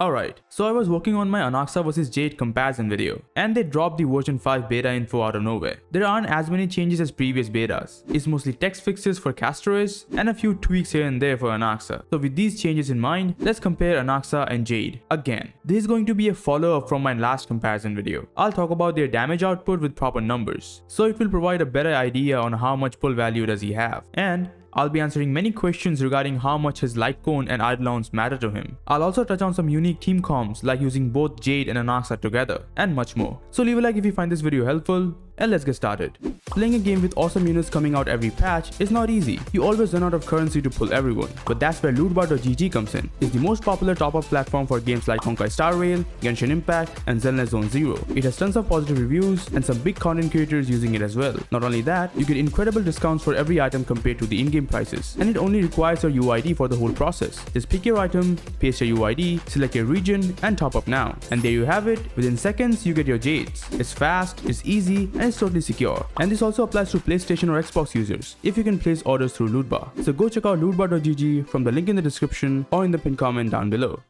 Alright, so I was working on my Anaxa vs Jade comparison video, and they dropped the version 5 beta info out of nowhere. There aren't as many changes as previous betas. It's mostly text fixes for castorice and a few tweaks here and there for Anaxa. So with these changes in mind, let's compare Anaxa and Jade again. This is going to be a follow-up from my last comparison video. I'll talk about their damage output with proper numbers, so it will provide a better idea on how much pull value does he have. And I'll be answering many questions regarding how much his light cone and eidolons matter to him. I'll also touch on some unique team comps like using both Jade and Anaxa together, and much more. So leave a like if you find this video helpful, and let's get started. Playing a game with awesome units coming out every patch is not easy. You always run out of currency to pull everyone, but that's where lootbar.gg comes in. It's the most popular top-up platform for games like Honkai Star Rail, Genshin Impact, and Zenless Zone Zero. It has tons of positive reviews and some big content creators using it as well. Not only that, you get incredible discounts for every item compared to the in-game prices, and it only requires your UID for the whole process. Just pick your item, paste your UID, select your region, and top up now. And there you have it. Within seconds, you get your Jades. It's fast, it's easy, and it's totally secure. And this also applies to PlayStation or Xbox users if you can place orders through Lootbar. So go check out lootbar.gg from the link in the description or in the pinned comment down below.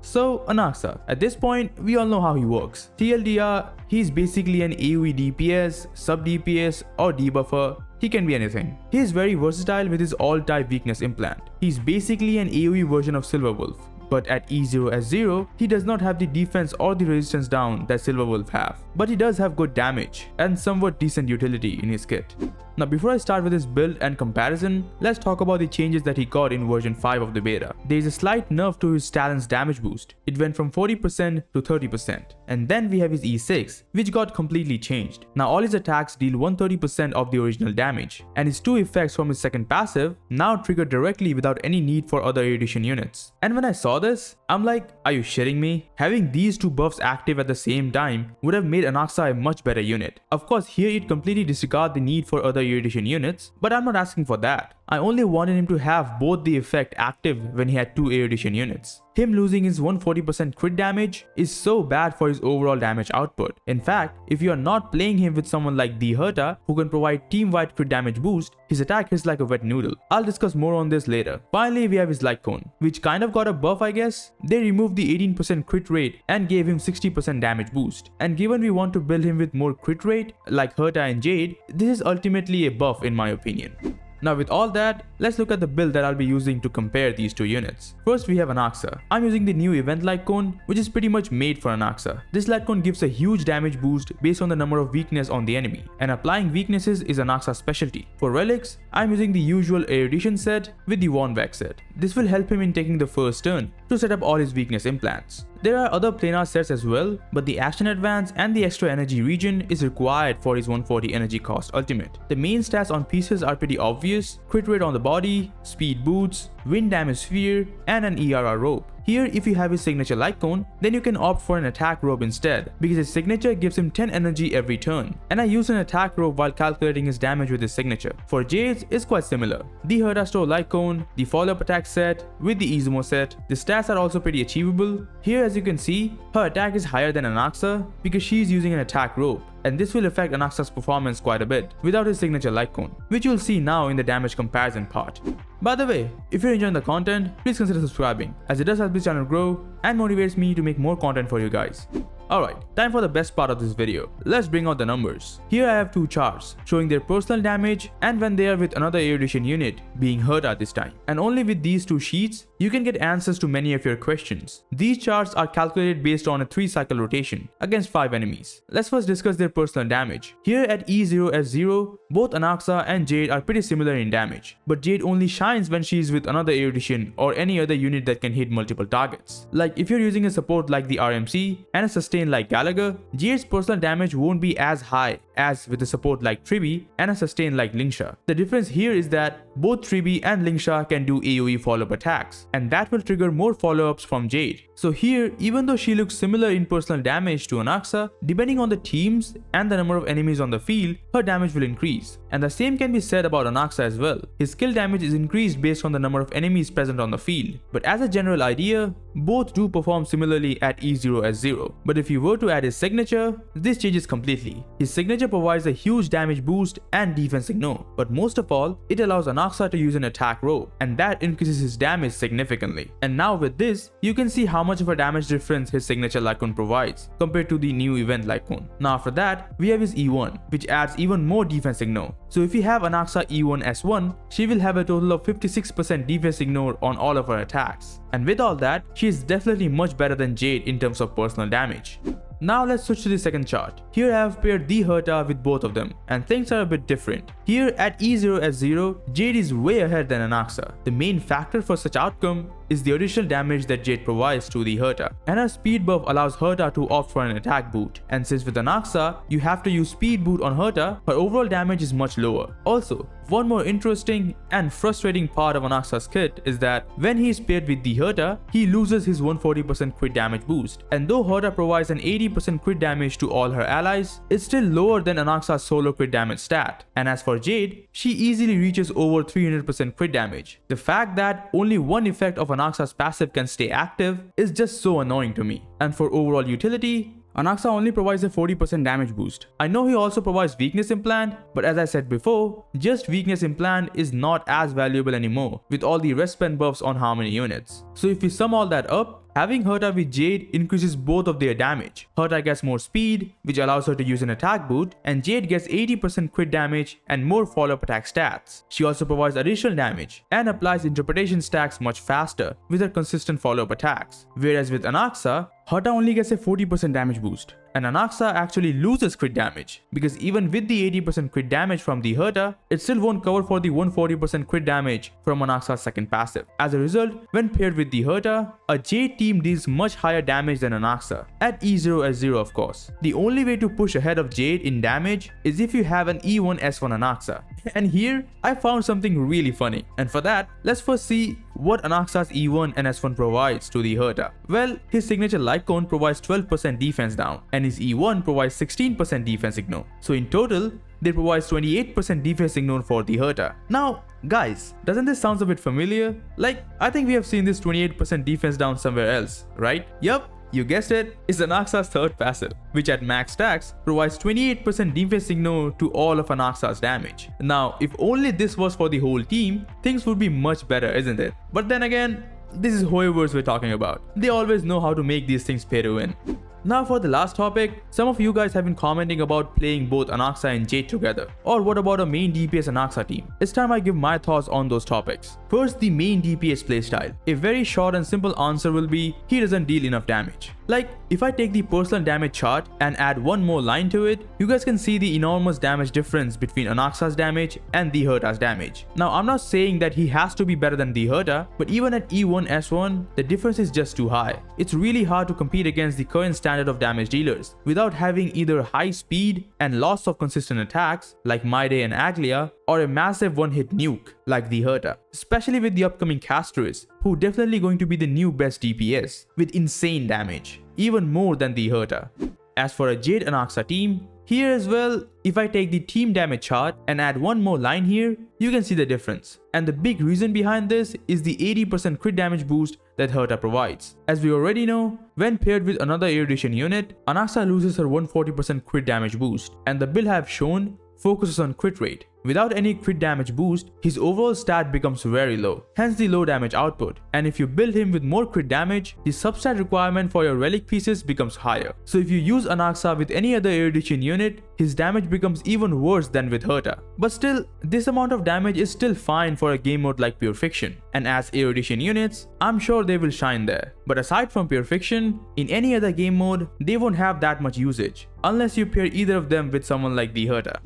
So Anaxa, at this point we all know how he works. TLDR, he's basically an AoE DPS, sub DPS or debuffer. He can be anything. He is very versatile with his all-type weakness implant. He's basically an AoE version of Silverwolf. But at E0S0, he does not have the defense or the resistance down that Silverwolf have. But he does have good damage and somewhat decent utility in his kit. Now before I start with his build and comparison, let's talk about the changes that he got in version 5 of the beta. There is a slight nerf to his talent's damage boost. It went from 40% to 30%. And then we have his E6, which got completely changed. Now all his attacks deal 130% of the original damage, and his two effects from his second passive now trigger directly without any need for other erudition units. And when I saw this, I'm like, are you shitting me? Having these two buffs active at the same time would have made Anaxa a much better unit. Of course, here it completely disregards the need for other erudition units, but I'm not asking for that. I only wanted him to have both the effect active when he had two erudition units. Him losing his 140% crit damage is so bad for his overall damage output. In fact, if you are not playing him with someone like the Herta who can provide team-wide crit damage boost, his attack is like a wet noodle. I'll discuss more on this later. Finally, we have his light cone, which kind of got a buff I guess. They removed the 18% crit rate and gave him 60% damage boost. And given we want to build him with more crit rate like Herta and Jade, this is ultimately a buff in my opinion. Now with all that, let's look at the build that I'll be using to compare these two units. First we have Anaxa. I'm using the new event light cone, which is pretty much made for Anaxa. This light cone gives a huge damage boost based on the number of weakness on the enemy, and applying weaknesses is Anaxa's specialty. For relics, I'm using the usual erudition set with the Warnback set. This will help him in taking the first turn to set up all his weakness implants. There are other planar sets as well, but the action advance and the extra energy region is required for his 140 energy cost ultimate. The main stats on pieces are pretty obvious: crit rate on the body, speed boots, wind damage sphere, and an ERR rope. Here, if you have his signature light cone, then you can opt for an attack rope instead, because his signature gives him 10 energy every turn, and I use an attack rope while calculating his damage with his signature. For Jade's, it's quite similar. The Herta store light cone, the follow-up attack set with the Izumo set. The stats are also pretty achievable. Here, as you can see, her attack is higher than Anaxa because she's using an attack rope, and this will affect Anaxa's performance quite a bit without his signature light cone, which you'll see now in the damage comparison part. By the way, if you're enjoying the content, please consider subscribing, as it does help this channel grow and motivates me to make more content for you guys. Alright, time for the best part of this video. Let's bring out the numbers. Here I have two charts showing their personal damage and when they are with another erudition unit, being Herta this time. And only with these two sheets, you can get answers to many of your questions. These charts are calculated based on a 3-cycle rotation against 5 enemies. Let's first discuss their personal damage. Here at E0S0, both Anaxa and Jade are pretty similar in damage, but Jade only shines when she is with another erudition or any other unit that can hit multiple targets. Like if you're using a support like the RMC and a sustain like Gallagher, Jade's personal damage won't be as high as with a support like Tribi and a sustain like Lingsha. The difference here is that both Tribi and Lingsha can do AoE follow-up attacks, and that will trigger more follow-ups from Jade. So here, even though she looks similar in personal damage to Anaxa, depending on the teams and the number of enemies on the field, her damage will increase. And the same can be said about Anaxa as well. His skill damage is increased based on the number of enemies present on the field. But as a general idea, both do perform similarly at E0S0. But if you were to add his signature, this changes completely. His signature provides a huge damage boost and defense ignore, but most of all, it allows Anaxa to use an attack rope, and that increases his damage significantly. And now with this, you can see how much of a damage difference his signature Lycon provides compared to the new event Lycon. Now after that, we have his E1, which adds even more defense ignore. So if you have Anaxa E1 S1, she will have a total of 56% defense ignore on all of her attacks. And with all that, she is definitely much better than Jade in terms of personal damage. Now let's switch to the second chart. Here I have paired the Herta with both of them, and things are a bit different. Here at E0S0, Jade is way ahead than Anaxa. The main factor for such outcome is the additional damage that Jade provides to the Herta, and her speed buff allows Herta to opt for an attack boot. And since with Anaxa, you have to use speed boot on Herta, her overall damage is much lower. Also, one more interesting and frustrating part of Anaxa's kit is that when he is paired with the Herta, he loses his 140% crit damage boost. And though Herta provides an 80% crit damage to all her allies, it's still lower than Anaxa's solo crit damage stat. And as for Jade, she easily reaches over 300% crit damage. The fact that only one effect of Anaxa's passive can stay active is just so annoying to me. And for overall utility, Anaxa only provides a 40% damage boost. I know he also provides weakness implant, but as I said before, just weakness implant is not as valuable anymore with all the rest spend buffs on harmony units. So if we sum all that up, having Herta with Jade increases both of their damage. Herta gets more speed, which allows her to use an attack boot, and Jade gets 80% crit damage and more follow-up attack stats. She also provides additional damage and applies interpretation stacks much faster with her consistent follow-up attacks. Whereas with Anaxa, Herta only gets a 40% damage boost, and Anaxa actually loses crit damage because even with the 80% crit damage from the Herta, it still won't cover for the 140% crit damage from Anaxa's second passive. As a result, when paired with the Herta, a Jade team deals much higher damage than Anaxa, at E0S0 of course. The only way to push ahead of Jade in damage is if you have an E1 S1 Anaxa. And here, I found something really funny, and for that, let's first see what Anaxa's E1 and S1 provides to the Herta. Well, his signature Lycon provides 12% defense down, and his E1 provides 16% defense ignore. So in total, they provide 28% defense ignore for the Herta. Now, guys, doesn't this sound a bit familiar? Like, I think we have seen this 28% defense down somewhere else, right? Yup. You guessed it, it's Anaxa's third passive, which at max stacks provides 28% defense ignore to all of Anaxa's damage. Now, if only this was for the whole team, things would be much better, isn't it? But then again, this is whoever's we're talking about. They always know how to make these things pay to win. Now for the last topic, some of you guys have been commenting about playing both Anaxa and Jade together. Or what about a main DPS Anaxa team? It's time I give my thoughts on those topics. First, the main DPS playstyle. A very short and simple answer will be, he doesn't deal enough damage. Like, if I take the personal damage chart and add one more line to it, you guys can see the enormous damage difference between Anaxa's damage and the Herta's damage. Now, I'm not saying that he has to be better than the Herta, but even at E1 S1, the difference is just too high. It's really hard to compete against the current standard of damage dealers without having either high speed and loss of consistent attacks like Maide and Aglia, or a massive one-hit nuke like the Herta, especially with the upcoming castorice, who definitely going to be the new best DPS with insane damage, even more than the Herta. As for a Jade Anaxa team, here as well, if I take the team damage chart and add one more line here, you can see the difference. And the big reason behind this is the 80% crit damage boost that Herta provides. As we already know, when paired with another erudition unit, Anaxa loses her 140% crit damage boost, and the build I have shown focuses on crit rate. Without any crit damage boost, his overall stat becomes very low, hence the low damage output. And if you build him with more crit damage, the substat requirement for your relic pieces becomes higher. So if you use Anaxa with any other erudition unit, his damage becomes even worse than with Herta. But still, this amount of damage is still fine for a game mode like Pure Fiction. And as erudition units, I'm sure they will shine there. But aside from Pure Fiction, in any other game mode, they won't have that much usage, unless you pair either of them with someone like the Herta.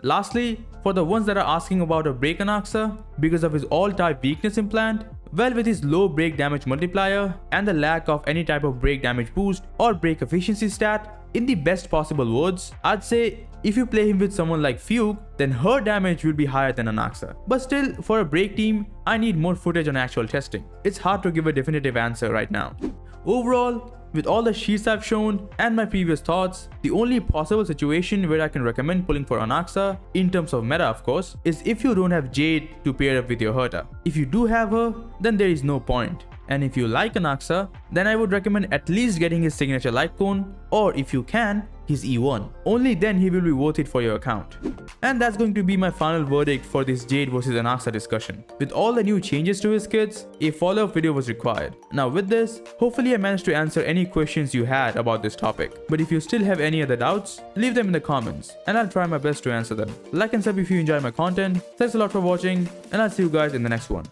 Lastly, for the ones that are asking about a break Anaxa because of his all-type weakness implant, well, with his low break damage multiplier and the lack of any type of break damage boost or break efficiency stat, in the best possible words, I'd say if you play him with someone like Fugue, then her damage will be higher than Anaxa. But still, for a break team, I need more footage on actual testing. It's hard to give a definitive answer right now. Overall, with all the sheets I've shown and my previous thoughts, the only possible situation where I can recommend pulling for Anaxa, in terms of meta of course, is if you don't have Jade to pair up with your Herta. If you do have her, then there is no point. And if you like Anaxa, then I would recommend at least getting his signature Lycon, or if you can, he's E1. Only then he will be worth it for your account. And that's going to be my final verdict for this Jade versus Anaxa discussion. With all the new changes to his kits, a follow-up video was required. Now with this, hopefully I managed to answer any questions you had about this topic. But if you still have any other doubts, leave them in the comments and I'll try my best to answer them. Like and sub if you enjoy my content. Thanks a lot for watching and I'll see you guys in the next one.